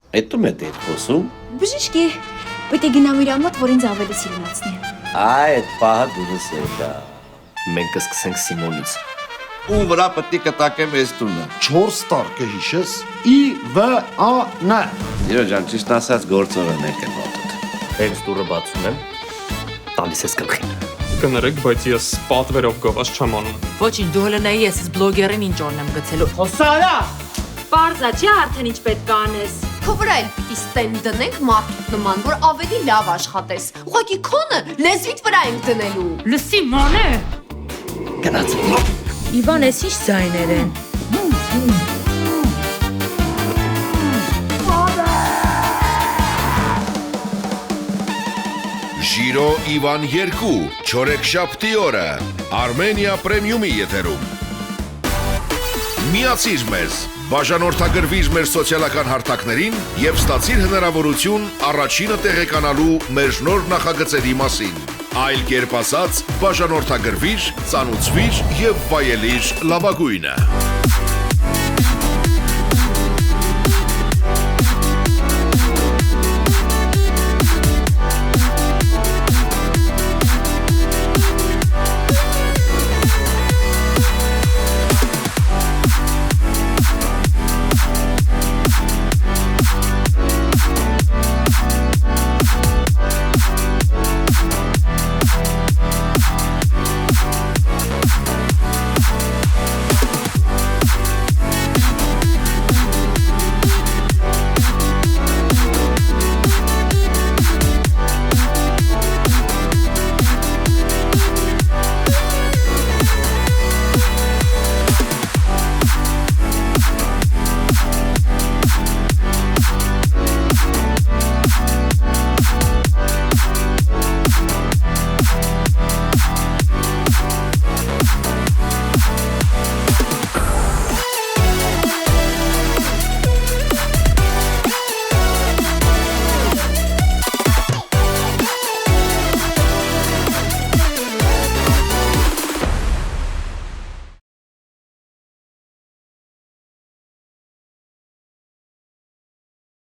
Էդու մետ էդ խոսում։ Բժիշկի, պիտի գնամ իր մոտ, որ ինձ ավելի սիրունացնի։ Այդ պահը դուրս եկա։ Մենք կսկսենք Սիմոնից։ Ու վրա պետք է կտակեմ այս տունը։ 4 տար կհիշես IVAN։ Իրո ջան, ճիշտ ասած գործողն է կնոտդ։ Հենց դուրը բացում եմ, տալիս ես գլխին։ Կներեք, բայց ես պատվերով գովաս չեմ անում։ Ոչինչ, դու հələ նայի ես բլոգերին ինչ օրնեմ գցելու։ Հոսարա։ Պարզա չի արդեն ինչ պետք է անես։ Քո վրա էլ պիտի ստենդ դնենք մարդուց նման, որ ավելի լավ աշխատես։ Ուղղակի քոնը լեզվիդ վրա ենք դնելու։ Լսի մանե։ Գնաց։ Իվան, ես ինչ ձայներ են։ Ժիրո Իվան 2 չորեքշաբթի օրը Armenia Premium-ի եթերում։ Միացիր մեզ, բաժանորդագրվիր մեր սոցիալական հարթակներին եւ ստացիր հնարավորություն առաջինը տեղեկանալու մեր նոր նախագծերի մասին։ Այլ կերպ ասած, բաժանորդագրվիր, ծանուցվիր եւ վայելիր լավագույնը։